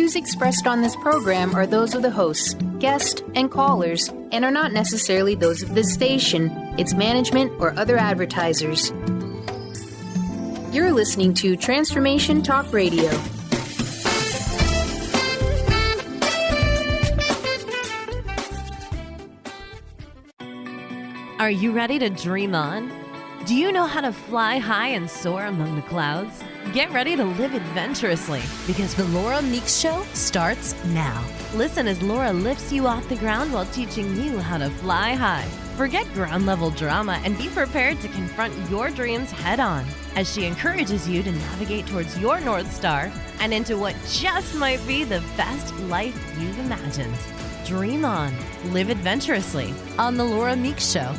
views expressed on this program are those of the hosts, guests, and callers, and are not necessarily those of this station, its management, or other advertisers. You're listening to Transformation Talk Radio. Are you ready to dream on? Do you know how to fly high and soar among the clouds? Get ready to live adventurously because the Laura Meeks Show starts now. Listen as Laura lifts you off the ground while teaching you how to fly high. Forget ground level drama and be prepared to confront your dreams head on as she encourages you to navigate towards your North Star and into what just might be the best life you've imagined. Dream on, live adventurously on the Laura Meeks Show.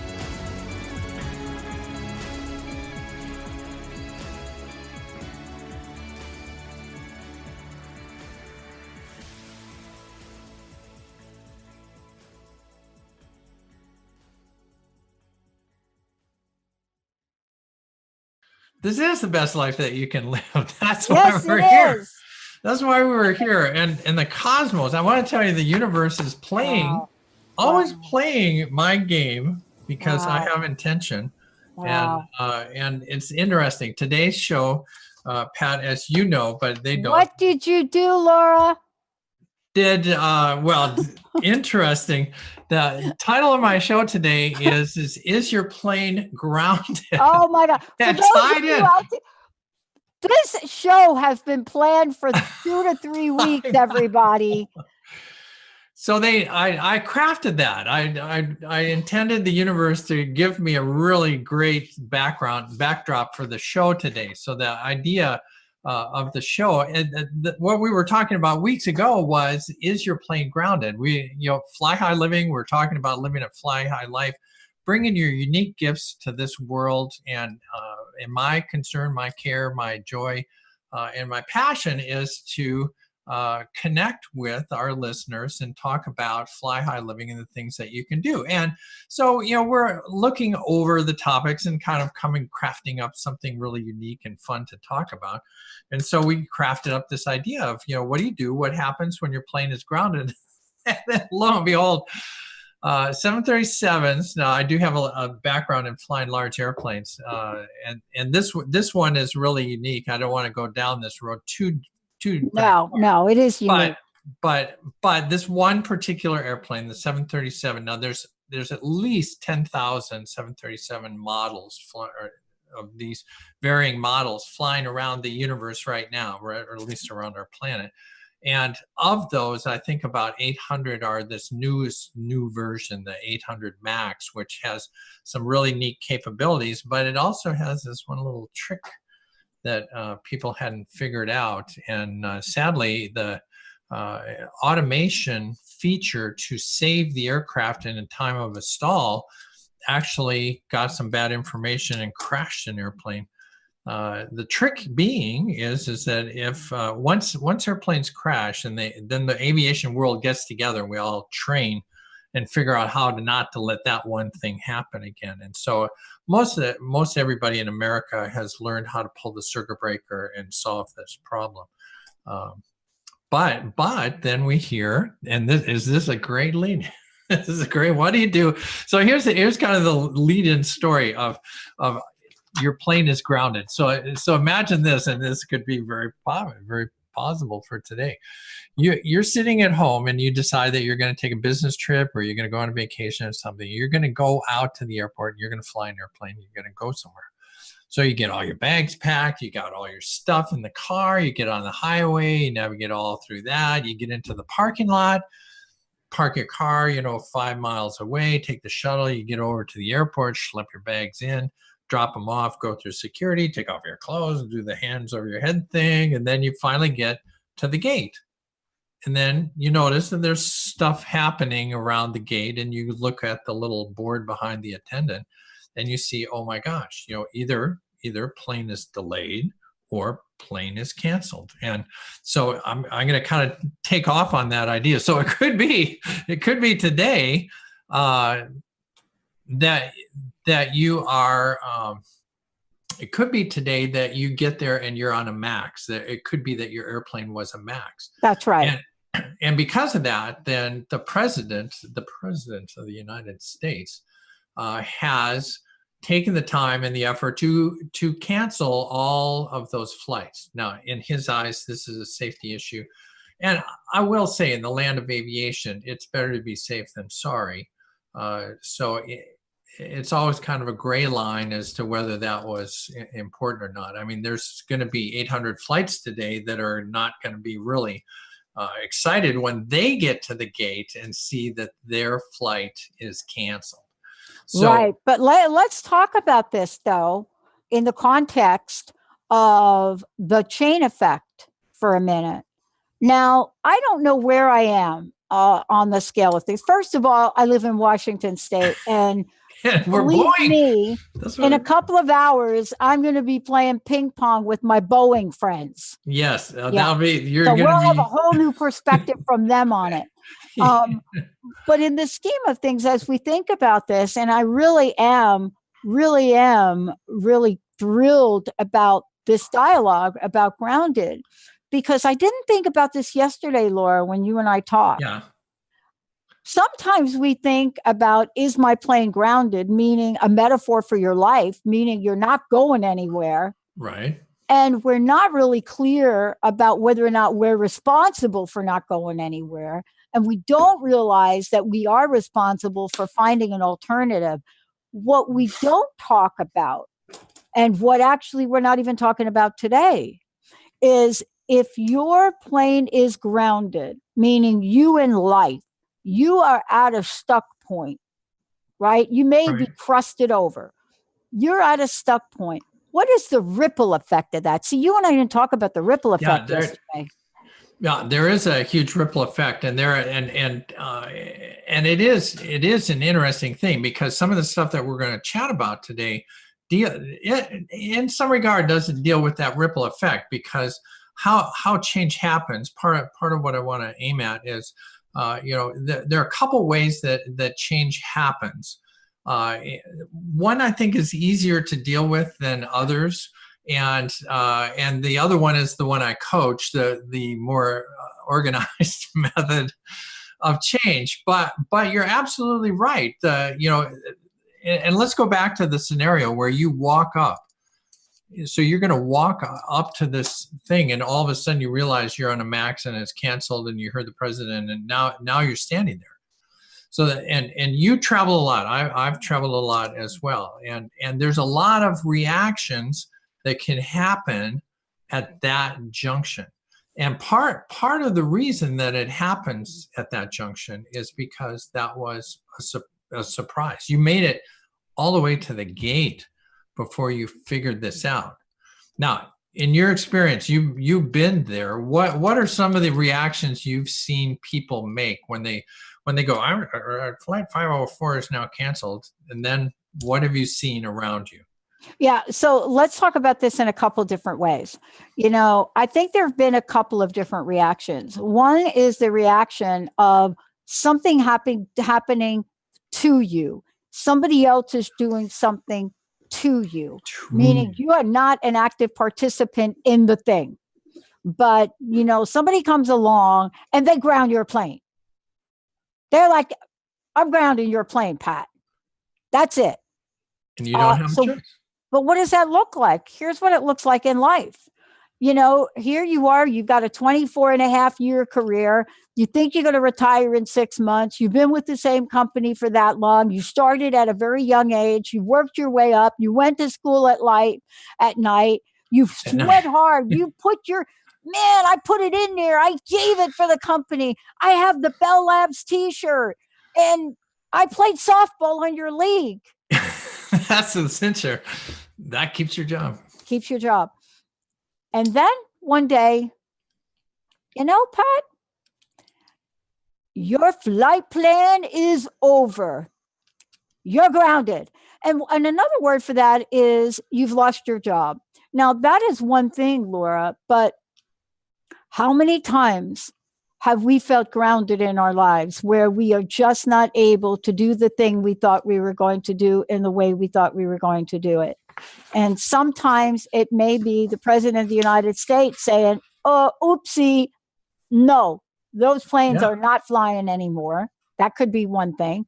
This is the best life that you can live. That's why we're here. That's why we were here. And the cosmos, I want to tell you, the universe is playing, always playing my game because I have intention. And it's interesting. Today's show, Pat, as you know, but they don't. What did you do, Laura? Interesting. The title of my show today is your plane grounded? Oh my God. This show has been planned for 2 to 3 weeks, everybody. So I crafted that. I intended the universe to give me a really great backdrop for the show today. So the idea of the show, and what we were talking about weeks ago is your plane grounded? Fly high living. We're talking about living a fly high life, bringing your unique gifts to this world, and my concern, my care, my joy, and my passion is to connect with our listeners and talk about fly high living and the things that you can do. And so, we're looking over the topics and kind of crafting up something really unique and fun to talk about. And so we crafted up this idea of, what do you do? What happens when your plane is grounded? And then lo and behold, 737s. Now, I do have a background in flying large airplanes, and this one is really unique. I don't want to go down this road too. No, it is unique. But this one particular airplane, the 737. Now, there's at least 10,000 737 models of these varying models flying around the universe right now, or at least around our planet. And of those, I think about 800 are this new version, the 800 Max, which has some really neat capabilities, but it also has this one little trick that people hadn't figured out. And sadly, the automation feature to save the aircraft in a time of a stall actually got some bad information and crashed an airplane. The trick being is that if once airplanes crash and then the aviation world gets together and we all train and figure out how not to let that one thing happen again. And so most everybody in America has learned how to pull the circuit breaker and solve this problem. But then we hear, and this is a great lead. This is a great. What do you do? So here's kind of the lead-in story of your plane is grounded. So imagine this, and this could be very plausible for today. You're sitting at home and you decide that you're going to take a business trip or you're going to go on a vacation or something. You're going to go out to the airport. You're going to fly an airplane. You're going to go somewhere. So you get all your bags packed. You got all your stuff in the car. You get on the highway. You navigate all through that. You get into the parking lot. Park your car, 5 miles away. Take the shuttle. You get over to the airport. Schlep your bags in. Drop them off, go through security, take off your clothes, do the hands over your head thing, and then you finally get to the gate. And then you notice that there's stuff happening around the gate, and you look at the little board behind the attendant, and you see, oh my gosh, either plane is delayed or plane is canceled. And so I'm going to kind of take off on that idea. So it could be today that you are It could be today that you get there and you're on a max. That it could be that your airplane was a max. That's right. And because of that, then the president of the United States has taken the time and the effort to cancel all of those flights. Now, in his eyes, this is a safety issue. And I will say, in the land of aviation, it's better to be safe than sorry. So it's always kind of a gray line as to whether that was important or not. I mean, there's going to be 800 flights today that are not going to be really excited when they get to the gate and see that their flight is canceled. So, right. But let's talk about this, though, in the context of the chain effect for a minute. Now, I don't know where I am on the scale of things. First of all, I live in Washington State, and we're believe Boeing. me, in a couple of hours, I'm going to be playing ping pong with my Boeing friends. Yes, Yeah. that'll be. So we'll have a whole new perspective from them on it. But in the scheme of things, as we think about this, and I really am thrilled about this dialogue about grounded, because I didn't think about this yesterday, Laura, when you and I talked. Yeah. Sometimes we think about, is my plane grounded, meaning a metaphor for your life, meaning you're not going anywhere. Right. And we're not really clear about whether or not we're responsible for not going anywhere. And we don't realize that we are responsible for finding an alternative. What we don't talk about, and what actually we're not even talking about today, is if your plane is grounded, meaning you in life, you are at a stuck point, right? You may be crusted over. You're at a stuck point. What is the ripple effect of that? See, you and I didn't talk about the ripple effect yesterday. Yeah, there is a huge ripple effect, and it is an interesting thing, because some of the stuff that we're going to chat about today, in some regard, doesn't deal with that ripple effect, because how change happens. Part of what I want to aim at is, there are a couple ways that change happens. One I think is easier to deal with than others. And the other one is the one I coach, the more organized method of change. But you're absolutely right. And let's go back to the scenario where you walk up. So you're going to walk up to this thing, and all of a sudden you realize you're on a max and it's canceled, and you heard the president, and now you're standing there. So and you travel a lot. I've traveled a lot as well, and there's a lot of reactions that can happen at that junction. And part of the reason that it happens at that junction is because that was a surprise. You made it all the way to the gate before you figured this out. Now, in your experience, you've been there. What are some of the reactions you've seen people make when they go, flight 504 is now canceled? And then what have you seen around you? Yeah. So let's talk about this in a couple different ways. I think there have been a couple of different reactions. One is the reaction of something happening to you. Somebody else is doing something to you, meaning you are not an active participant in the thing. But, somebody comes along and they ground your plane. They're like, I'm grounding your plane, Pat. That's it. And you don't have a choice. But what does that look like? Here's what it looks like in life. Here you are, you've got a 24-and-a-half-year career. You think you're going to retire in 6 months. You've been with the same company for that long. You started at a very young age. You worked your way up. You went to school at night. You sweat hard. You put I put it in there. I gave it for the company. I have the Bell Labs t-shirt, and I played softball on your league. That's the cincher. That keeps your job. Keeps your job. And then one day, Pat, your flight plan is over. You're grounded. And another word for that is you've lost your job. Now, that is one thing, Laura, but how many times have we felt grounded in our lives where we are just not able to do the thing we thought we were going to do in the way we thought we were going to do it. And sometimes it may be the president of the United States saying, oh, oopsie, no, those planes are not flying anymore. That could be one thing.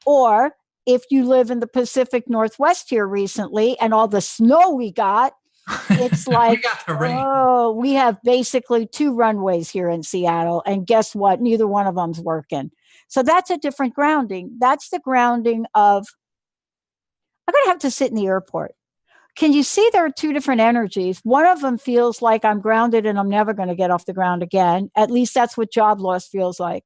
Or if you live in the Pacific Northwest here recently and all the snow we got, it's like, we got the rain. Oh, we have basically 2 runways here in Seattle. And guess what? Neither one of them's working. So that's a different grounding. That's the grounding of, I'm going to have to sit in the airport. Can you see there are 2 different energies? One of them feels like I'm grounded and I'm never going to get off the ground again. At least that's what job loss feels like.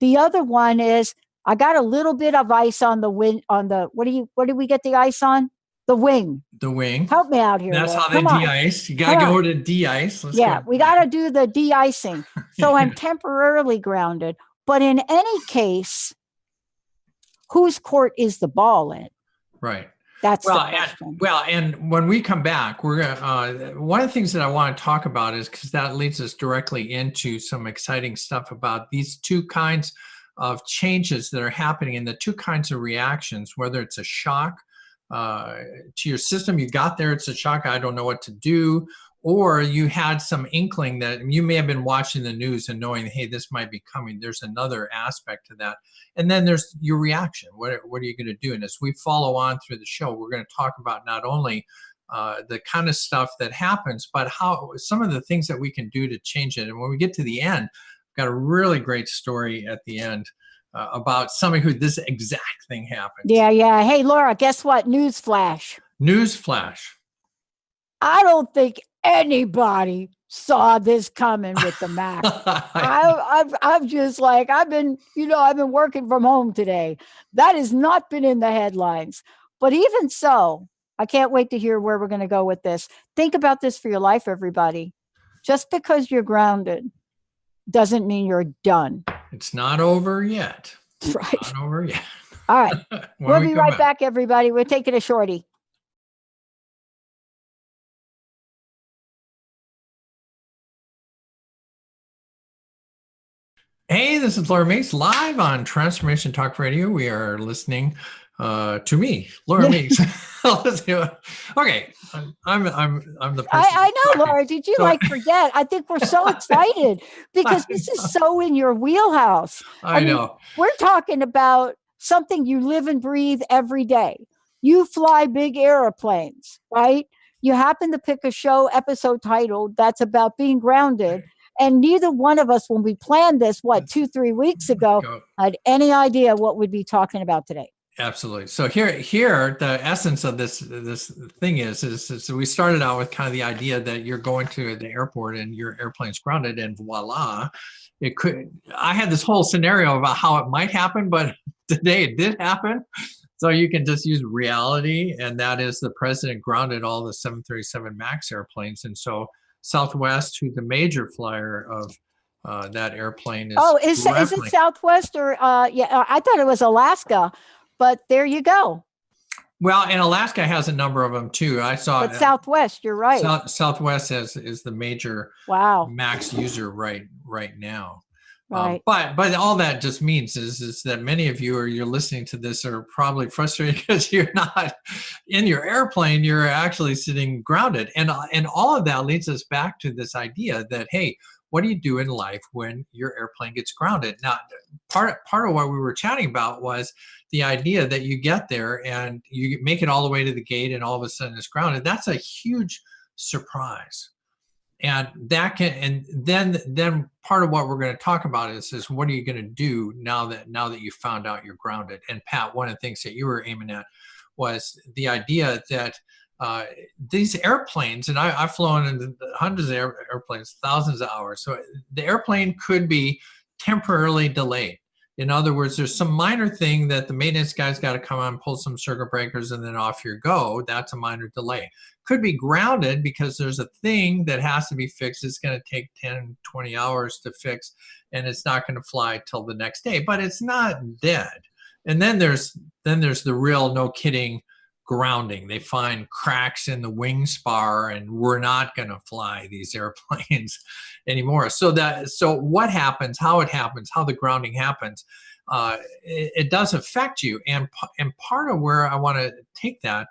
The other one is I got a little bit of ice on the wind, on the, what did we get the ice on? The wing. The wing. Help me out here. That's Laura. how they de-ice. You got to go to de-ice. We got to do the de-icing. So I'm temporarily grounded. But in any case, whose court is the ball in? Right. That's the question. And when we come back, we're gonna, one of the things that I want to talk about is because that leads us directly into some exciting stuff about these 2 kinds of changes that are happening and the 2 kinds of reactions, whether it's a shock to your system, you got there, it's a shock, I don't know what to do, or you had some inkling that you may have been watching the news and knowing, hey, this might be coming. There's another aspect to that. And then there's your reaction. What are you going to do? And as we follow on through the show, we're going to talk about not only the kind of stuff that happens, but how some of the things that we can do to change it. And when we get to the end, we've got a really great story at the end about somebody who this exact thing happened. Yeah. Hey, Laura, guess what? Newsflash. I don't think anybody saw this coming with the Mac. I'm just like, I've been working from home today. That has not been in the headlines. But even so, I can't wait to hear where we're going to go with this. Think about this for your life, everybody. Just because you're grounded doesn't mean you're done. It's not over yet. Right. It's not over yet. All right. We'll be right back, everybody. We're taking a shorty. Hey, this is Laura Meeks live on Transformation Talk Radio. We are listening to me, Laura Meeks. Okay, I'm the person. I know, Laura. Did you forget? I think we're so excited because this is so in your wheelhouse. I mean, know. We're talking about something you live and breathe every day. You fly big airplanes, right? You happen to pick a show episode title that's about being grounded. And neither one of us, when we planned this, 2-3 weeks ago, had any idea what we'd be talking about today. Absolutely. So here, the essence of this thing is we started out with kind of the idea that you're going to the airport and your airplane's grounded, and voila, it could. I had this whole scenario about how it might happen, but today it did happen. So you can just use reality, and that is the president grounded all the 737 MAX airplanes, and so Southwest, who's the major flyer of that airplane, is it Southwest or I thought it was Alaska. But there you go. Well, and Alaska has a number of them too. I saw. But Southwest, you're right. Southwest is the major MAX user right now. Right. But all that just means is that many of you you're listening to this are probably frustrated because you're not in your airplane. You're actually sitting grounded, and all of that leads us back to this idea that, hey, what do you do in life when your airplane gets grounded? Now, part of what we were chatting about was the idea that you get there and you make it all the way to the gate and all of a sudden it's grounded. That's a huge surprise. And then part of what we're going to talk about is what are you going to do now that you found out you're grounded? And Pat, one of the things that you were aiming at was the idea that these airplanes, and I've flown in hundreds of airplanes, thousands of hours. So the airplane could be temporarily delayed. In other words, there's some minor thing that the maintenance guy's got to come on, pull some circuit breakers, and then off you go. That's a minor delay. Could be grounded because there's a thing that has to be fixed. It's going to take 10, 20 hours to fix, and it's not going to fly till the next day, but it's not dead. And then there's the real, no kidding, grounding. They find cracks in the wing spar, and we're not going to fly these airplanes anymore. So what happens, how it happens, how the grounding happens, it does affect you. And part of where I want to take that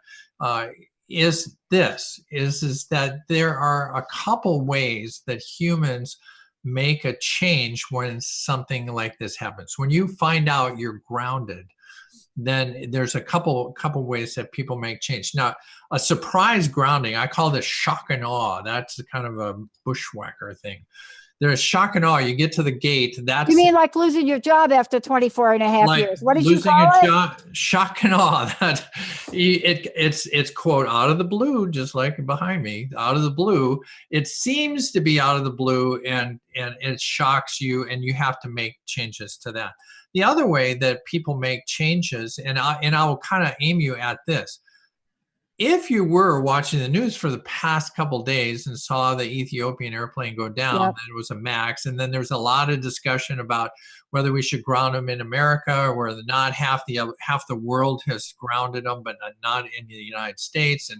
is that there are a couple ways that humans make a change when something like this happens. When you find out you're grounded, then there's a couple ways that people make change. Now, a surprise grounding, I call this shock and awe. That's kind of a bushwhacker thing. There's shock and awe. You get to the gate. That's, you mean like losing your job after 24 and a half years? What did you call it? Job, shock and awe. That it's quote out of the blue, just like behind me, out of the blue. It seems to be out of the blue, and it shocks you, and you have to make changes to that. The other way that people make changes, and I will kind of aim you at this. If you were watching the news for the past couple days and saw the Ethiopian airplane go down, Yep. that it was a MAX, and then there's a lot of discussion about whether we should ground them in America or whether not. Half the world has grounded them, but not in the United States.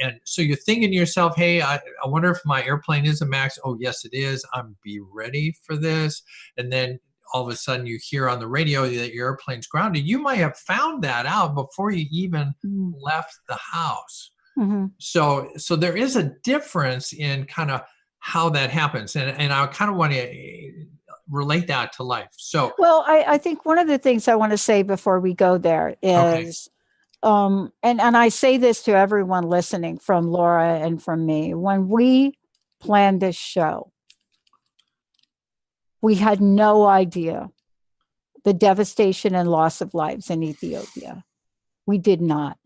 And so you're thinking to yourself, hey, I wonder if my airplane is a MAX. Oh, yes, it is. I'm be ready for this. And then all of a sudden you hear on the radio that your airplane's grounded. You might have found that out before you even left the house. Mm-hmm. So there is a difference in kind of how that happens. And I kind of want to relate that to life. So, well, I think one of the things I want to say before we go there is, and I say this to everyone listening, from Laura and from me, when we planned this show, we had no idea the devastation and loss of lives in Ethiopia. We did not.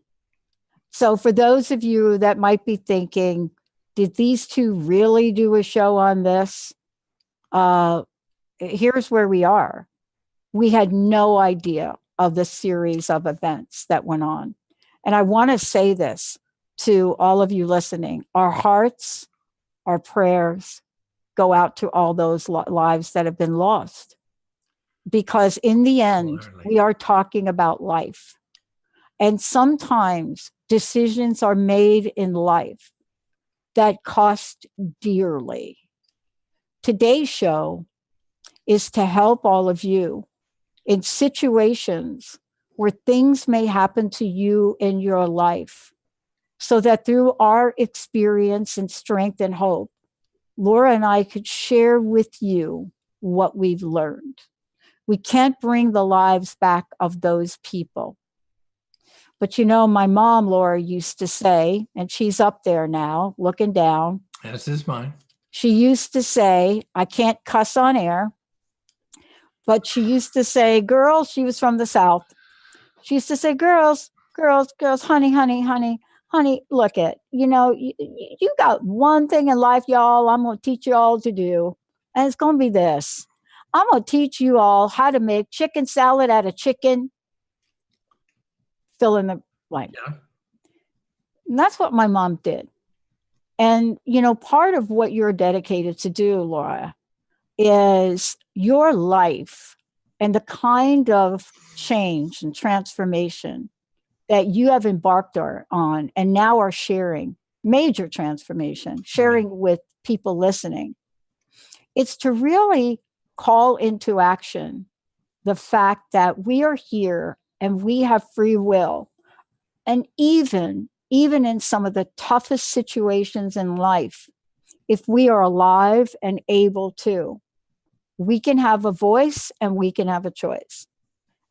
So for those of you that might be thinking, did these two really do a show on this? Here's where we are. We had no idea of the series of events that went on. And I want to say this to all of you listening. Our hearts, our prayers go out to all those lives that have been lost. Because in the end, we are talking about life. And sometimes decisions are made in life that cost dearly. Today's show is to help all of you in situations where things may happen to you in your life, so that through our experience and strength and hope, Laura and I could share with you what we've learned. We can't bring the lives back of those people. But you know, my mom, Laura, used to say, and she's up there now looking down. As is mine. She used to say, I can't cuss on air, but she used to say, girls, she was from the South. She used to say, girls, honey, look it, you got one thing in life, y'all, I'm going to teach you all to do. And it's going to be this. I'm going to teach you all how to make chicken salad out of chicken. Fill in the blank. Yeah. And that's what my mom did. And, part of what you're dedicated to do, Laura, is your life and the kind of change and transformation that you have embarked on and now are sharing, major transformation, sharing with people listening. It's to really call into action the fact that we are here and we have free will. And even in some of the toughest situations in life, if we are alive and able to, we can have a voice and we can have a choice.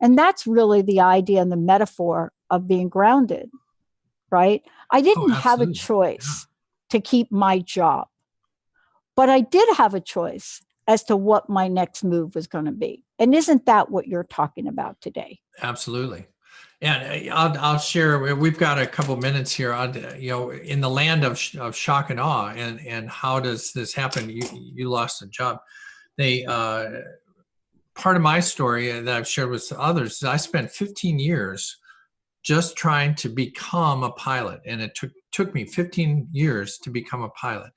And that's really the idea and the metaphor of being grounded, right? I didn't have a choice to keep my job, but I did have a choice as to what my next move was going to be. And isn't that what you're talking about today? Absolutely. And I'll share, we've got a couple minutes here on, in the land of shock and awe, and how does this happen? You lost a job. Part of my story that I've shared with others is I spent 15 years just trying to become a pilot. And it took me 15 years to become a pilot.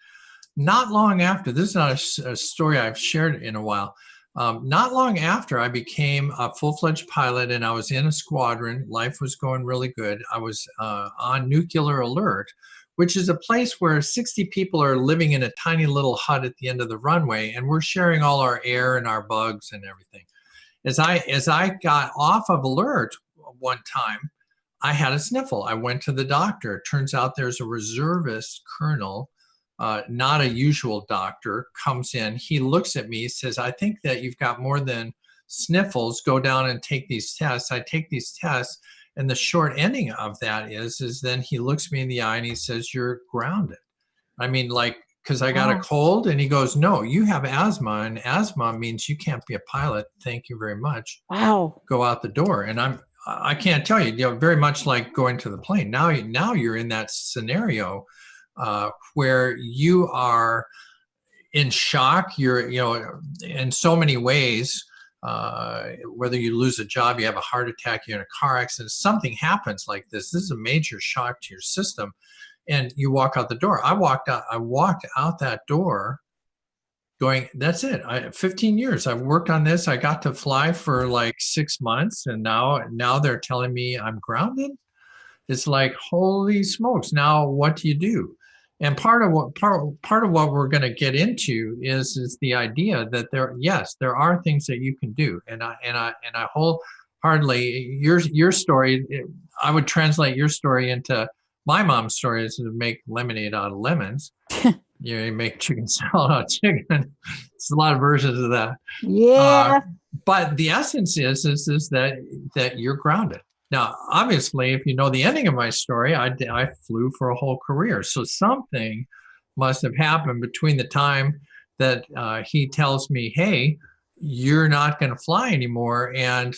Not long after, this is not a story I've shared in a while, Not long after I became a full-fledged pilot and I was in a squadron, life was going really good. I was on nuclear alert, which is a place where 60 people are living in a tiny little hut at the end of the runway, and we're sharing all our air and our bugs and everything. As I got off of alert one time, I had a sniffle. I went to the doctor. It turns out there's a reservist colonel, not a usual doctor, comes in. He looks at me, says, I think that you've got more than sniffles. Go down and take these tests. I take these tests. And the short ending of that is then he looks me in the eye and he says, you're grounded. I mean, like, because I got a cold, and he goes, no, you have asthma, and asthma means you can't be a pilot. Thank you very much. Wow. Go out the door. And I can't tell you, very much like going to the plane. Now you're in that scenario where you are in shock. You're, in so many ways, whether you lose a job, you have a heart attack, you're in a car accident, something happens like this. This is a major shock to your system. And you walk out the door. I walked out that door going, that's it. 15 years I've worked on this. I got to fly for like 6 months, and now they're telling me I'm grounded. It's like, holy smokes. Now what do you do? And part of what we're going to get into is the idea that there are things that you can do. And I wholeheartedly, your story, I would translate your story into my mom's story is to make lemonade out of lemons. You make chicken salad out of chicken. It's a lot of versions of that. Yeah. But the essence is that you're grounded. Now, obviously, if you know the ending of my story, I flew for a whole career. So something must have happened between the time that he tells me, hey, you're not going to fly anymore, and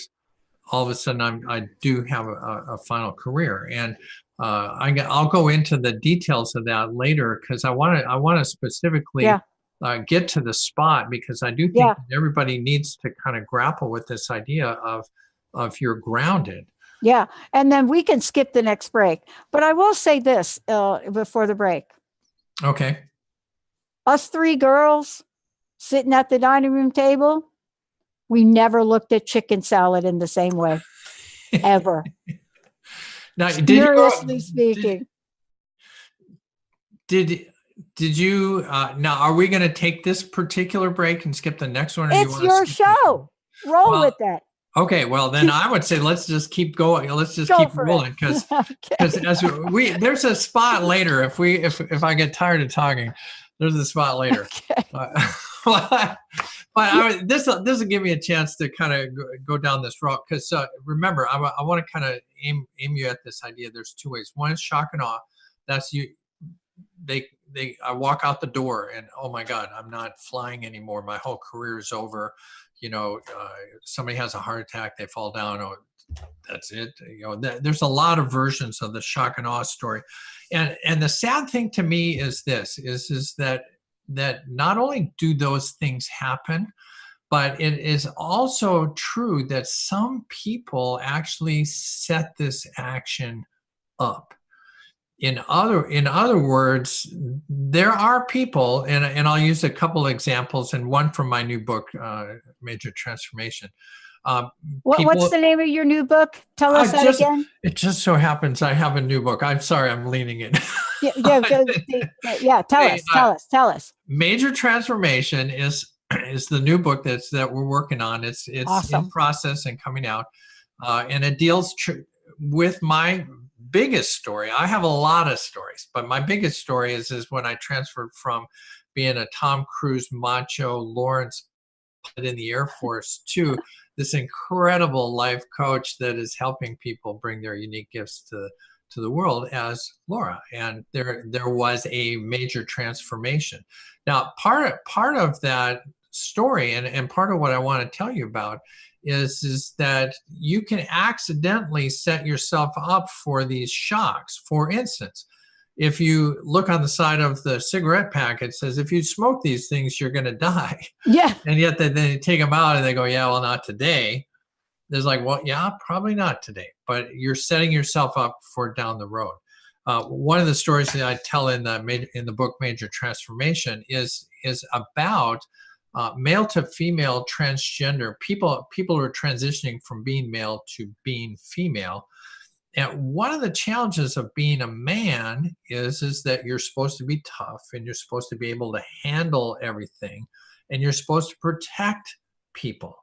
all of a sudden I do have a final career. And I'll go into the details of that later, because I want to specifically get to the spot, because I do think that everybody needs to kind of grapple with this idea of you're grounded. Yeah. And then we can skip the next break. But I will say this before the break. Okay. Us three girls sitting at the dining room table, we never looked at chicken salad in the same way, ever. Now, seriously speaking. Did you? Now, are we going to take this particular break and skip the next one? Or it's your show. Roll with that. Okay, well then I would say let's just keep going. Let's just keep rolling, because as there's a spot later. If I get tired of talking, there's a spot later. Okay. But this will give me a chance to kind of go down this route, because remember, I want to kind of aim you at this idea. There's two ways. One is shock and awe. That's you. I walk out the door and, oh my God, I'm not flying anymore. My whole career is over. Somebody has a heart attack, they fall down. Oh, that's it. There's a lot of versions of the shock and awe story. And the sad thing to me is this, is that not only do those things happen, but it is also true that some people actually set this action up. In other words, there are people, and I'll use a couple of examples, and one from my new book, Major Transformation. What's the name of your new book? Tell us that again. It just so happens I have a new book. I'm sorry, I'm leaning it. Tell us. Major Transformation is the new book that we're working on. It's awesome. In process and coming out, and it deals with my biggest story. I have a lot of stories, but my biggest story is when I transferred from being a Tom Cruise macho Lawrence in the Air Force to this incredible life coach that is helping people bring their unique gifts to the world as Laura. And there was a major transformation. Now, part of that story and part of what I want to tell you about is that you can accidentally set yourself up for these shocks. For instance, if you look on the side of the cigarette pack, it says, if you smoke these things, you're going to die. Yeah. And yet they take them out and they go, yeah, well, not today. There's like, well, yeah, probably not today, but you're setting yourself up for down the road. One of the stories that I tell in the book Major Transformation is about male to female transgender people who are transitioning from being male to being female. And one of the challenges of being a man is that you're supposed to be tough, and you're supposed to be able to handle everything, and you're supposed to protect people.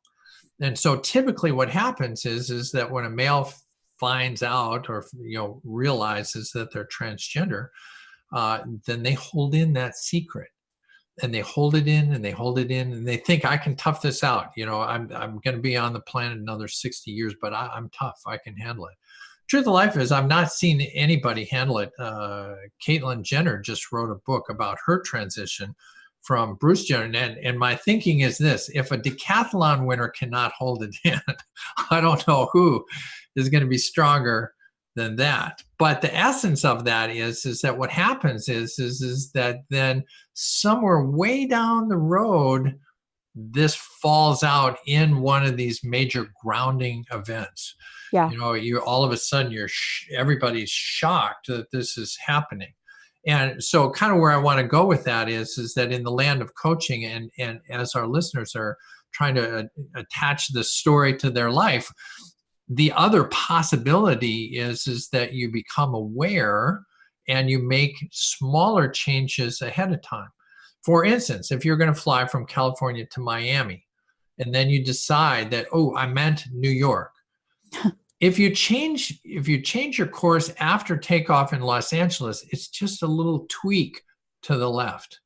And so typically what happens is that when a male finds out or realizes that they're transgender, then they hold in that secret, and they hold it in and they hold it in, and they think, I can tough this out. I'm going to be on the planet another 60 years, but I'm tough. I can handle it. Truth of life is, I've not seen anybody handle it. Caitlyn Jenner just wrote a book about her transition from Bruce Jenner. And my thinking is this: if a decathlon winner cannot hold it in, I don't know who is going to be stronger than that. But the essence of that is that what happens is that then somewhere way down the road, this falls out in one of these major grounding events. Yeah. You all of a sudden everybody's shocked that this is happening. And so kind of where I want to go with that is that in the land of coaching, and as our listeners are trying to attach the story to their life, the other possibility is that you become aware and you make smaller changes ahead of time. For instance, if you're going to fly from California to Miami, and then you decide that, I meant New York. If you change your course after takeoff in Los Angeles, it's just a little tweak to the left.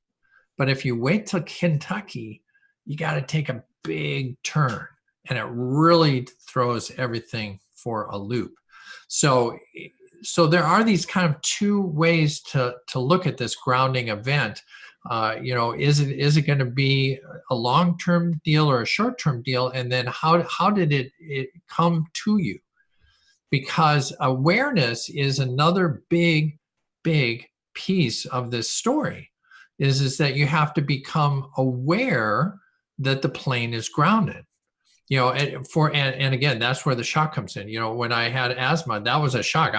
But if you wait till Kentucky, you got to take a big turn, and it really throws everything for a loop. So there are these kind of two ways to look at this grounding event. Is it going to be a long-term deal or a short-term deal? And then how did it come to you? Because awareness is another big piece of this story, is that you have to become aware that the plane is grounded. And again, that's where the shock comes in. When I had asthma, that was a shock.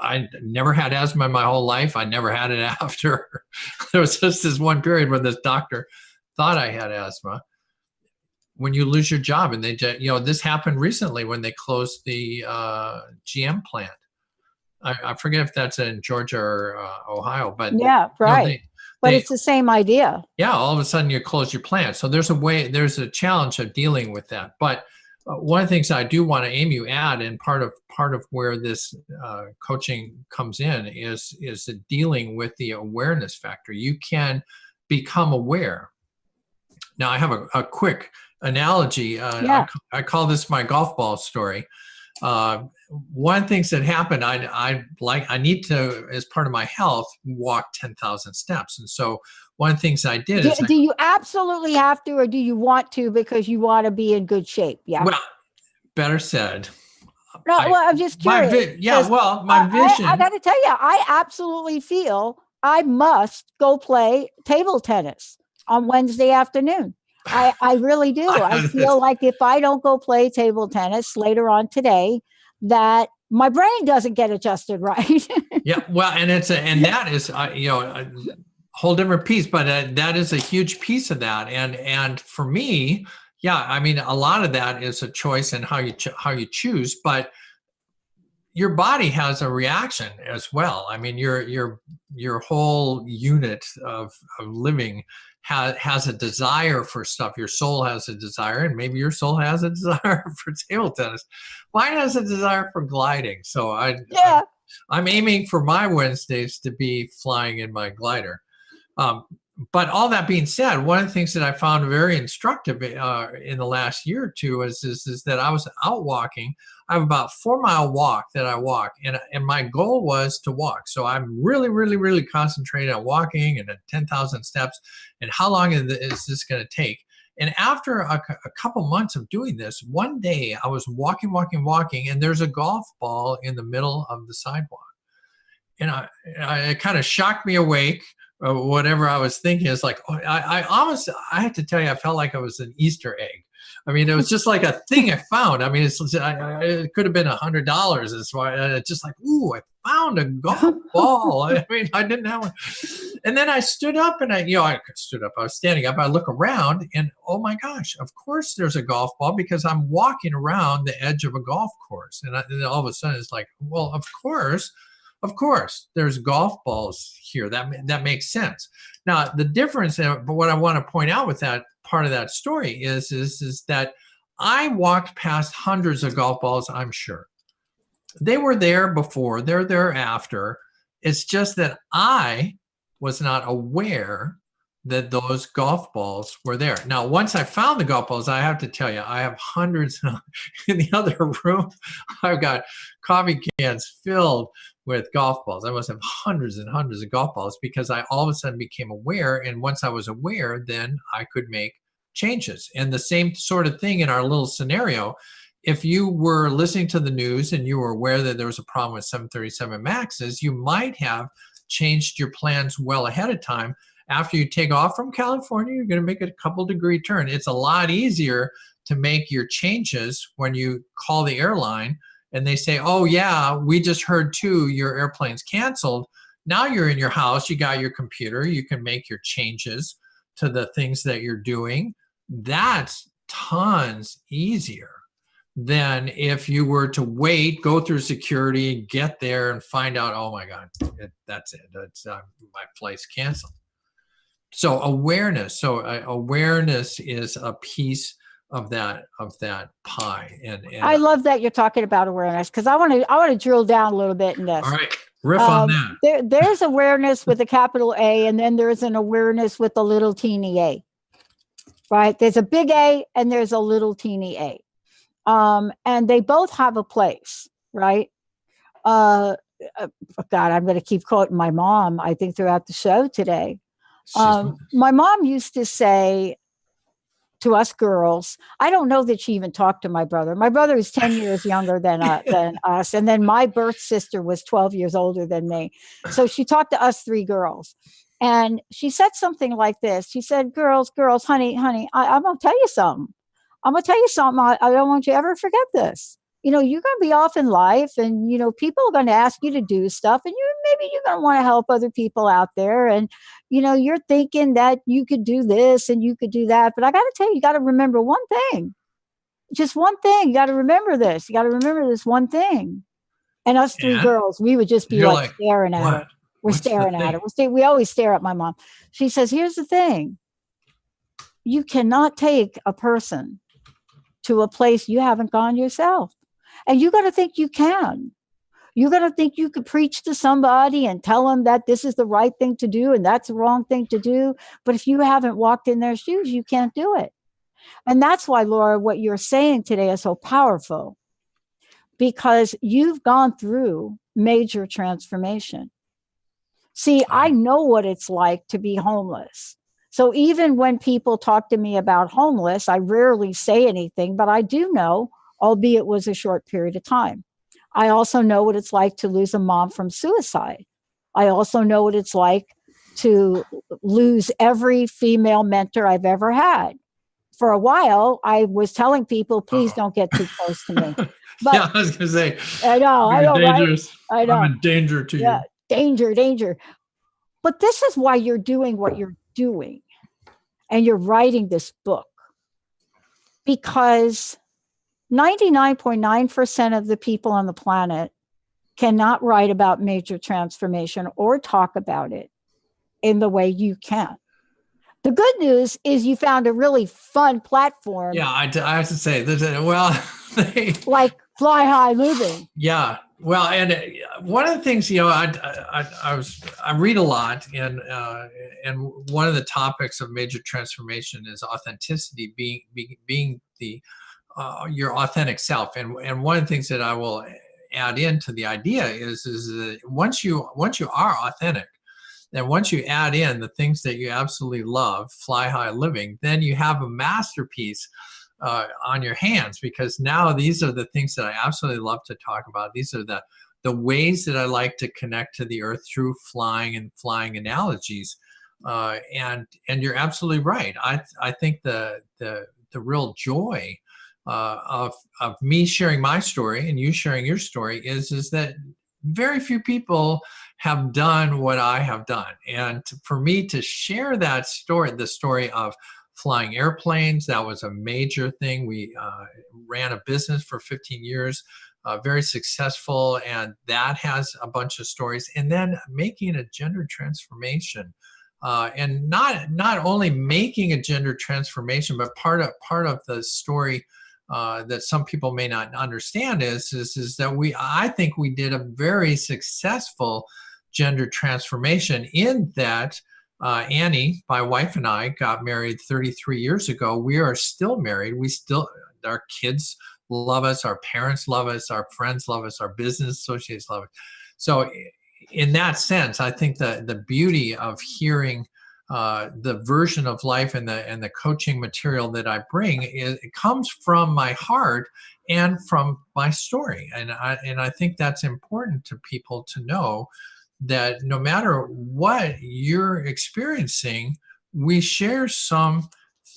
I never had asthma in my whole life. I never had it after. There was just this one period when this doctor thought I had asthma. When you lose your job, and this happened recently when they closed the GM plant. I forget if that's in Georgia or Ohio, but yeah, right. But it's the same idea. Yeah, all of a sudden you close your plant. So there's a challenge of dealing with that. But one of the things I do want to aim you at, and part of where this coaching comes in, is dealing with the awareness factor. You can become aware. Now, I have a quick analogy. I call this my golf ball story. One of the things that happened, I need to, as part of my health, walk 10,000 steps. And so one of the things I did is... Do you absolutely have to, or do you want to because you want to be in good shape? Yeah. Well, better said. No, I'm just curious. My vision... I got to tell you, I absolutely feel I must go play table tennis on Wednesday afternoon. I really do. I feel like if I don't go play table tennis later on today, that my brain doesn't get adjusted right. Yeah, well, that is a whole different piece, but that is a huge piece of that. And for me, a lot of that is a choice and how you choose, but your body has a reaction as well. I mean, your whole unit of living has a desire for stuff. Your soul has a desire, and maybe your soul has a desire for table tennis. Mine has a desire for gliding. So I'm aiming for my Wednesdays to be flying in my glider. But all that being said, one of the things that I found very instructive in the last year or two is that I was out walking. I have about 4-mile walk that I walk, and my goal was to walk. So I'm really, really, really concentrated on walking and at 10,000 steps, and how long is this going to take? And after a couple months of doing this, one day I was walking, and there's a golf ball in the middle of the sidewalk. And it kind of shocked me awake. Whatever I was thinking is like, I have to tell you, I felt like I was an Easter egg. I mean, it was just like a thing I found. I mean, it could have been $100. It's why just like, ooh, I found a golf ball. I mean, I didn't have one. And then I stood up and I stood up, I was standing up, I look around and oh my gosh, of course there's a golf ball because I'm walking around the edge of a golf course. And then all of a sudden it's like, well, of course, there's golf balls here. That makes sense. Now, the difference, but what I want to point out with that part of that story is that I walked past hundreds of golf balls, I'm sure. They were there before, they're there after. It's just that I was not aware that those golf balls were there. Now, once I found the golf balls, I have to tell you, I have hundreds in the other room. I've got coffee cans filled with golf balls. I must have hundreds and hundreds of golf balls because I all of a sudden became aware. And once I was aware, then I could make changes. And the same sort of thing in our little scenario. If you were listening to the news and you were aware that there was a problem with 737 Maxes, you might have changed your plans well ahead of time. After you take off from California, you're going to make a couple degree turn. It's a lot easier to make your changes when you call the airline and they say, oh yeah, we just heard too, your airplane's canceled. Now you're in your house, you got your computer, you can make your changes to the things that you're doing. That's tons easier than if you were to wait, go through security, get there and find out, oh my God, that's it. That's my flight's canceled. So awareness. Awareness is a piece of that pie. And I love that you're talking about awareness because I want to drill down a little bit in this. All right, riff on that. There's awareness with a capital A, and then there's an awareness with a little teeny a. Right? There's a big A and there's a little teeny a. And they both have a place, right? God, I'm going to keep quoting my mom, I think, throughout the show today. My mom used to say to us girls, I don't know that she even talked to my brother. My brother is 10 years younger than us. And then my birth sister was 12 years older than me. So she talked to us three girls. And she said something like this. She said, girls, honey, I'm going to tell you something. I don't want you to ever forget this. You're going to be off in life and, people are going to ask you to do stuff and maybe you're going to want to help other people out there. And, you're thinking that you could do this and you could do that. But I got to tell you, you got to remember one thing, just one thing. You got to remember this. You got to remember this one thing. And us three girls, we would just be like staring at her. We're staring at her. We always stare at my mom. She says, here's the thing. You cannot take a person to a place you haven't gone yourself. And you got to think you can. You got to think you could preach to somebody and tell them that this is the right thing to do and that's the wrong thing to do. But if you haven't walked in their shoes, you can't do it. And that's why, Laura, what you're saying today is so powerful because you've gone through major transformation. See, I know what it's like to be homeless. So even when people talk to me about homeless, I rarely say anything, but I do know, albeit it was a short period of time. I also know what it's like to lose a mom from suicide. I also know what it's like to lose every female mentor I've ever had. For a while, I was telling people, please don't get too close to me. But yeah, I was going to say, I know, dangerous. Right? I know. I'm in danger to you. Danger. But this is why you're doing what you're doing. And you're writing this book because 99.9% of the people on the planet cannot write about major transformation or talk about it in the way you can. The good news is you found a really fun platform. Yeah, I have to say, like Fly High Living. Yeah. Well, and one of the things, I read a lot, and one of the topics of major transformation is authenticity, being the your authentic self. And one of the things that I will add into the idea is that once you are authentic, and once you add in the things that you absolutely love, Fly High Living, then you have a masterpiece on your hands, because now these are the things that I absolutely love to talk about. These are the ways that I like to connect to the earth through flying and flying analogies. And you're absolutely right. I think the real joy of me sharing my story and you sharing your story is that very few people have done what I have done. And for me to share that story, the story of flying airplanes, that was a major thing. We ran a business for 15 years, very successful, and that has a bunch of stories. And then making a gender transformation, and not only making a gender transformation, but part of the story that some people may not understand is that I think we did a very successful gender transformation in that Annie, my wife, and I got married 33 years ago. We are still married. Our kids love us, our parents love us, our friends love us, our business associates love us. So in that sense, I think the beauty of hearing the version of life and the coaching material that I bring it comes from my heart and from my story. And I think that's important to people to know, that no matter what you're experiencing, we share some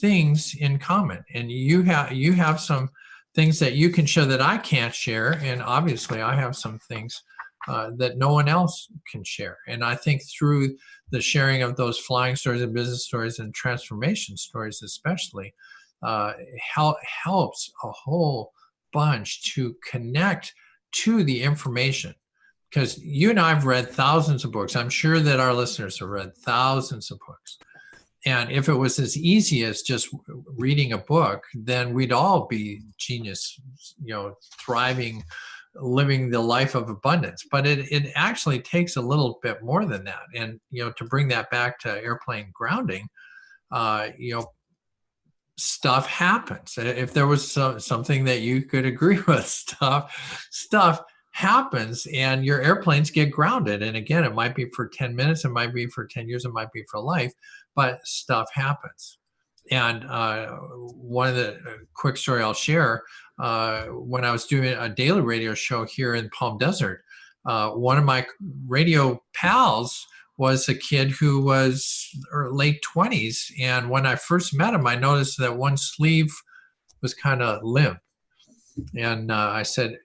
things in common, and you have some things that you can share that I can't share, and obviously I have some things that no one else can share. And I think through the sharing of those flying stories and business stories and transformation stories especially, helps a whole bunch to connect to the information. Because you and I have read thousands of books. I'm sure that our listeners have read thousands of books. And if it was as easy as just reading a book, then we'd all be genius, thriving, living the life of abundance. But it actually takes a little bit more than that. And, to bring that back to airplane grounding, stuff happens. If there was something that you could agree with, stuff happens, and your airplanes get grounded. And again, it might be for 10 minutes, it might be for 10 years, it might be for life, but stuff happens. And one of the quick story I'll share, when I was doing a daily radio show here in Palm Desert, one of my radio pals was a kid who was late 20s. And when I first met him, I noticed that one sleeve was kind of limp. And I said,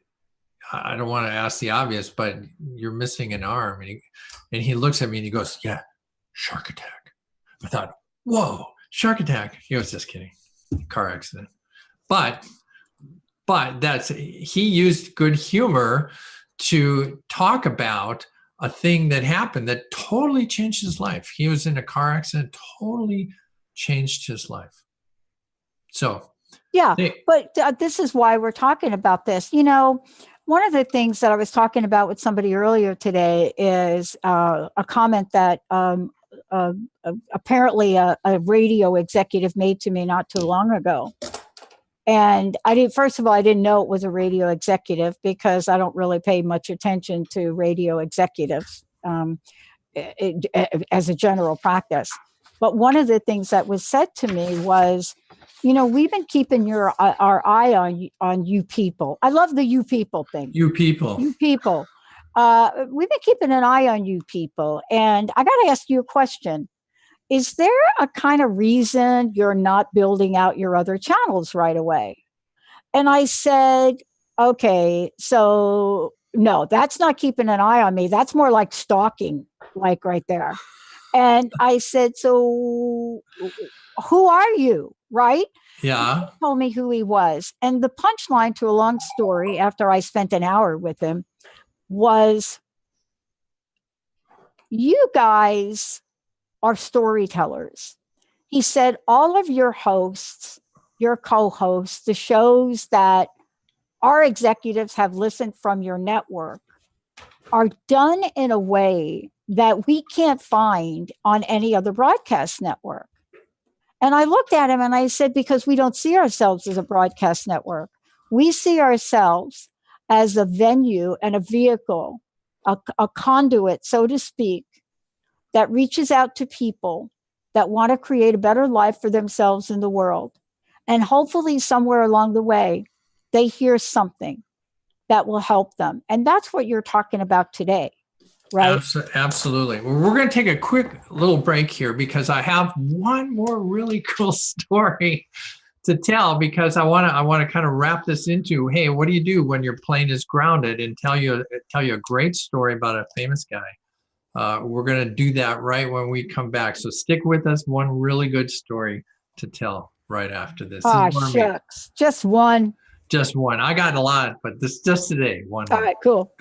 I don't want to ask the obvious, but you're missing an arm. And he looks at me and he goes, yeah, shark attack. I thought, whoa, shark attack. He was just kidding. Car accident. But he used good humor to talk about a thing that happened that totally changed his life. He was in a car accident, totally changed his life. So. Yeah, but this is why we're talking about this. One of the things that I was talking about with somebody earlier today is a comment that apparently a radio executive made to me not too long ago. And I didn't know it was a radio executive because I don't really pay much attention to radio executives as a general practice. But one of the things that was said to me was, we've been keeping our eye on you people. I love the you people thing. You people. We've been keeping an eye on you people. And I got to ask you a question. Is there a kind of reason you're not building out your other channels right away? And I said, okay, so no, that's not keeping an eye on me. That's more like stalking, like right there. And I said, so who are you? Right? Yeah. He told me who he was. And the punchline to a long story after I spent an hour with him was, you guys are storytellers. He said, all of your hosts, your co-hosts, the shows that our executives have listened from your network are done in a way that we can't find on any other broadcast network. And I looked at him and I said, because we don't see ourselves as a broadcast network. We see ourselves as a venue and a vehicle, a conduit, so to speak, that reaches out to people that want to create a better life for themselves in the world. And hopefully somewhere along the way, they hear something that will help them. And that's what you're talking about today. Right? Absolutely. Well, we're going to take a quick little break here because I have one more really cool story to tell, because I want to kind of wrap this into, hey, what do you do when your plane is grounded, and tell you a great story about a famous guy We're going to do that right when we come back. So stick with us. One really good story to tell right after this. Ah, This is Laura Meeks. shucks. Just one. Just one. I got a lot, but this just today. One. All right, cool.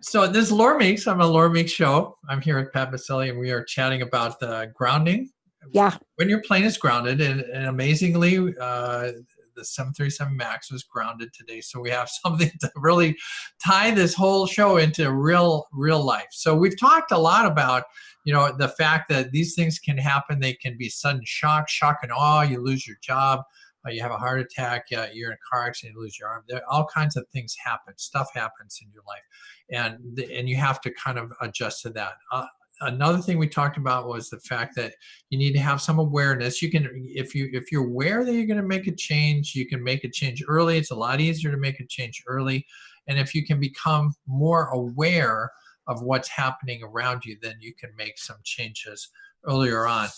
So this is Laura Meeks. I'm on Laura Meeks Show. I'm here with Pat Baselli, and we are chatting about grounding. Yeah. When your plane is grounded, and amazingly, the 737 MAX was grounded today. So we have something to really tie this whole show into real life. So we've talked a lot about, the fact that these things can happen. They can be sudden shock and awe. You lose your job. You have a heart attack, you're in a car accident, you lose your arm. All kinds of things happen. Stuff happens in your life, and you have to kind of adjust to that. Another thing we talked about was the fact that you need to have some awareness. You can, if you're aware that you're going to make a change, you can make a change early. It's a lot easier to make a change early, and if you can become more aware of what's happening around you, then you can make some changes earlier on.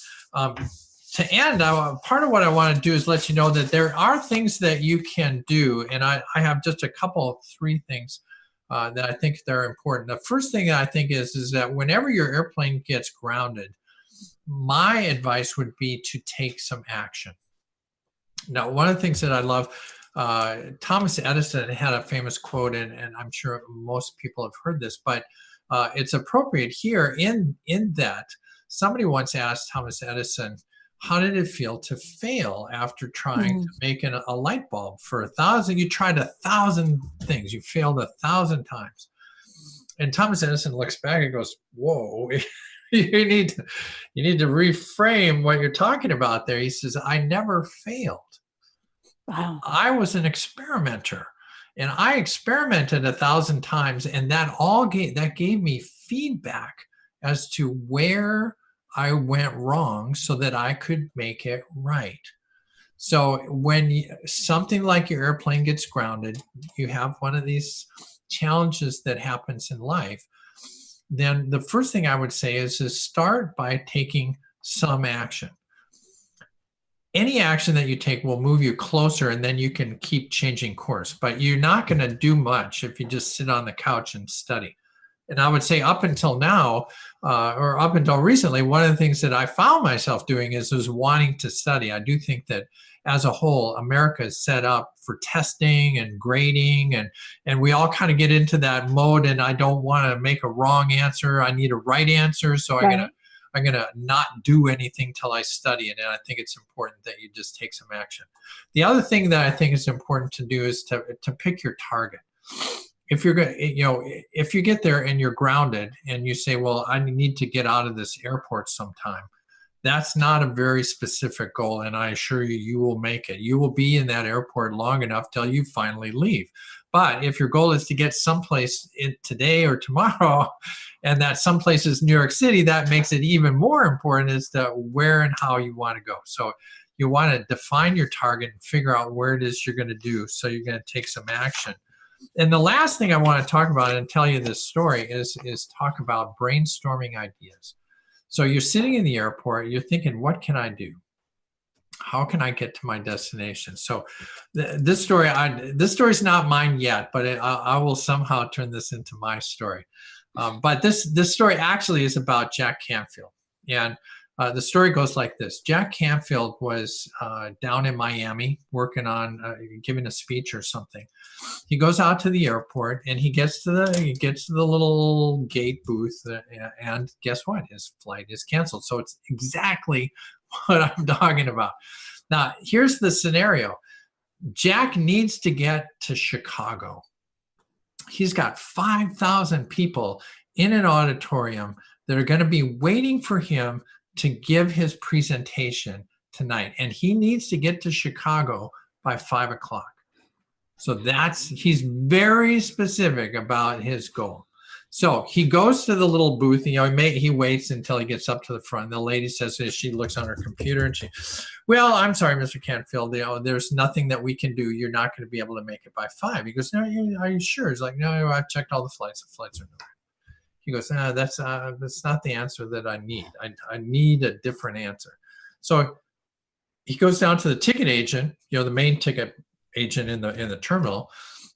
To end, part of what I want to do is let you know that there are things that you can do, and I have just a couple, 3 things that I think they're important. The first thing I think is that whenever your airplane gets grounded, my advice would be to take some action. Now, one of the things that I love, Thomas Edison had a famous quote, and I'm sure most people have heard this, but it's appropriate here in that somebody once asked Thomas Edison, how did it feel to fail after trying to make a light bulb for 1,000? You tried 1,000 things. You failed 1,000 times. And Thomas Edison looks back and goes, whoa, you need to reframe what you're talking about there. He says, I never failed. Wow. I was an experimenter. And I experimented 1,000 times. And that gave me feedback as to where I went wrong so that I could make it right. So when something like your airplane gets grounded, you have one of these challenges that happens in life, then the first thing I would say is start by taking some action. Any action that you take will move you closer, and then you can keep changing course. But you're not going to do much if you just sit on the couch and study. And I would say up until now, or up until recently, one of the things that I found myself doing is wanting to study. I do think that as a whole, America is set up for testing and grading, and we all kind of get into that mode, and I don't want to make a wrong answer. I need a right answer, so I'm gonna not do anything till I study it. And I think it's important that you just take some action. The other thing that I think is important to do is to pick your target. If you're going, if you get there and you're grounded and you say, well, I need to get out of this airport sometime, that's not a very specific goal. And I assure you, you will make it. You will be in that airport long enough till you finally leave. But if your goal is to get someplace today or tomorrow, and that someplace is New York City, that makes it even more important as to where and how you want to go. So you want to define your target and figure out where it is you're going to do. So you're going to take some action. And the last thing I want to talk about and tell you this story is talk about brainstorming ideas. So you're sitting in the airport, you're thinking, what can I do? How can I get to my destination? So this story is not mine yet, but I will somehow turn this into my story. But this story actually is about Jack Canfield. And the story goes like this. Jack Canfield was down in Miami working on giving a speech or something. He goes out to the airport and he gets to the little gate booth, and guess what? His flight is canceled. So it's exactly what I'm talking about. Now, here's the scenario. Jack needs to get to Chicago. He's got 5,000 people in an auditorium that are going to be waiting for him to give his presentation tonight. And he needs to get to Chicago by 5 o'clock. So he's very specific about his goal. So he goes to the little booth, he waits until he gets up to the front. The lady says, she looks on her computer and well, I'm sorry, Mr. Canfield, there's nothing that we can do. You're not going to be able to make it by 5. He goes, no, are you sure? He's like, no, I've checked all the flights. The flights are nowhere. He goes, that's not the answer that I need. I need a different answer. So he goes down to the ticket agent, the main ticket agent in the terminal,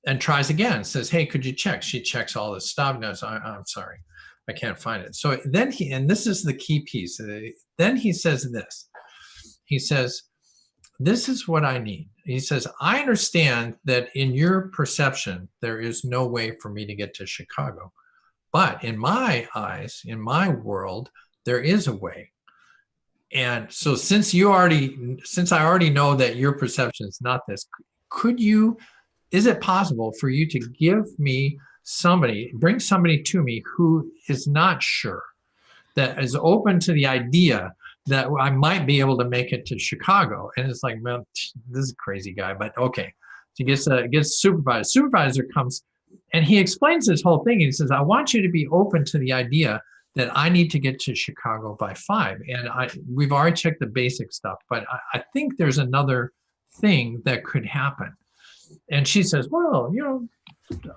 and tries again. Says, "Hey, could you check?" She checks all this stuff. No, I'm sorry, I can't find it. So then and this is the key piece. Then he says this. He says, "This is what I need." He says, "I understand that in your perception, there is no way for me to get to Chicago. But in my eyes, in my world, there is a way. And so since I already know that your perception is not this, is it possible for you to bring somebody to me who is not sure, that is open to the idea that I might be able to make it to Chicago?" And it's like, man, this is a crazy guy, but okay. So he gets supervisor. Supervisor comes and he explains this whole thing. He says, "I want you to be open to the idea that I need to get to Chicago by 5. And we've already checked the basic stuff, but I think there's another thing that could happen." And she says, "Well,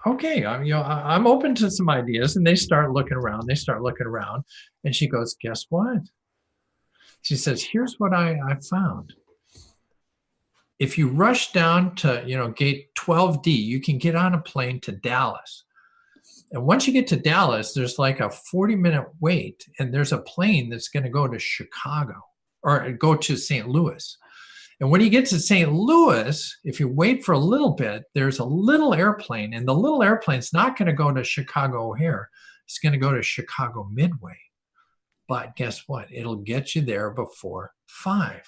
okay, I'm open to some ideas." And they start looking around. And she goes, "Guess what?" She says, "Here's what I found. If you rush down to, gate 12D, you can get on a plane to Dallas. And once you get to Dallas, there's like a 40-minute wait, and there's a plane that's going to go to Chicago or go to St. Louis. And when you get to St. Louis, if you wait for a little bit, there's a little airplane, and the little airplane's not going to go to Chicago O'Hare. It's going to go to Chicago Midway. But guess what? It'll get you there before 5.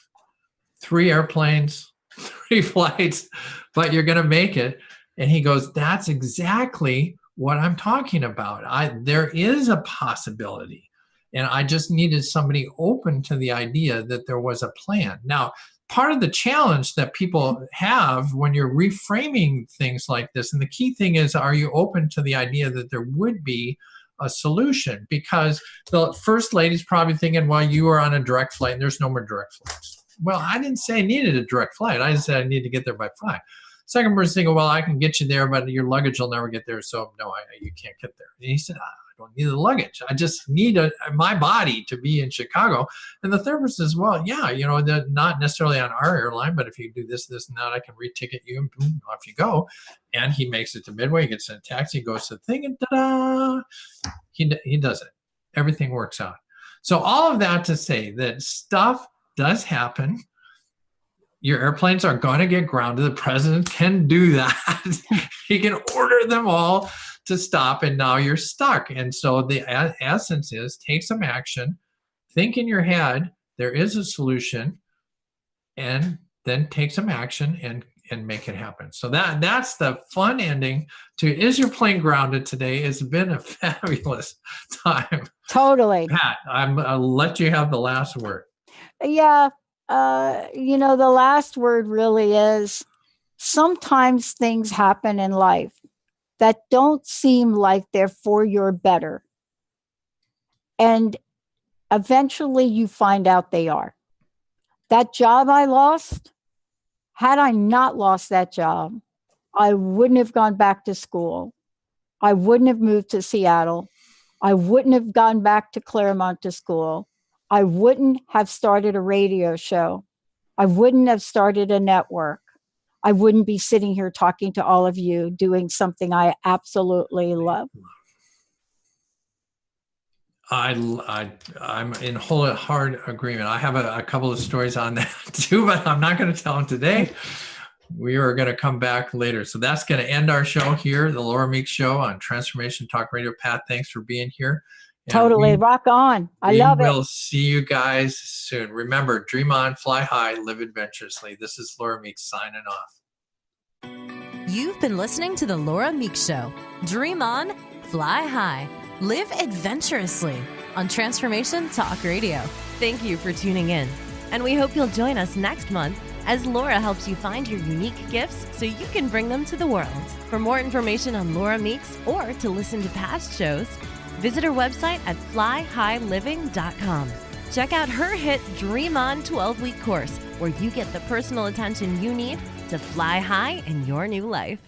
3 airplanes, 3 flights, but you're going to make it." And he goes, "That's exactly what I'm talking about. There is a possibility. And I just needed somebody open to the idea that there was a plan." Now, part of the challenge that people have when you're reframing things like this, and the key thing is, are you open to the idea that there would be a solution? Because the first lady's probably thinking, well, you are on a direct flight and there's no more direct flights. Well, I didn't say I needed a direct flight. I just said I need to get there by 5. Second person thinking, well, I can get you there, but your luggage will never get there. So no, you can't get there. And he said, I don't need the luggage. I just need my body to be in Chicago. And the third person says, well, yeah, they're not necessarily on our airline, but if you do this, this, and that, I can reticket you, and boom, off you go. And he makes it to Midway, he gets in a taxi, goes to the thing, and ta-da, he does it. Everything works out. So all of that to say that stuff does happen. Your airplanes are going to get grounded. The president can do that. He can order them all to stop, and now you're stuck. And so the essence is, take some action, think in your head, there is a solution, and then take some action and make it happen. So that's the fun ending to Is Your Plane Grounded today. It's been a fabulous time. Totally. Pat, I'll let you have the last word. Yeah. The last word really is, sometimes things happen in life that don't seem like they're for your better. And eventually you find out they are. That job I lost, had I not lost that job, I wouldn't have gone back to school. I wouldn't have moved to Seattle. I wouldn't have gone back to Claremont to school. I wouldn't have started a radio show. I wouldn't have started a network. I wouldn't be sitting here talking to all of you, doing something I absolutely love. I'm in hard agreement. I have a couple of stories on that too, but I'm not going to tell them today. We are going to come back later. So that's going to end our show here, the Laura Meeks Show on Transformation Talk Radio. Pat, thanks for being here. And totally. Rock on. I love it. We'll see you guys soon. Remember, dream on, fly high, live adventurously. This is Laura Meeks signing off. You've been listening to the Laura Meeks Show. Dream on, fly high, live adventurously on Transformation Talk Radio. Thank you for tuning in. And we hope you'll join us next month as Laura helps you find your unique gifts so you can bring them to the world. For more information on Laura Meeks or to listen to past shows, visit her website at flyhighliving.com. Check out her hit Dream On 12-week course, where you get the personal attention you need to fly high in your new life.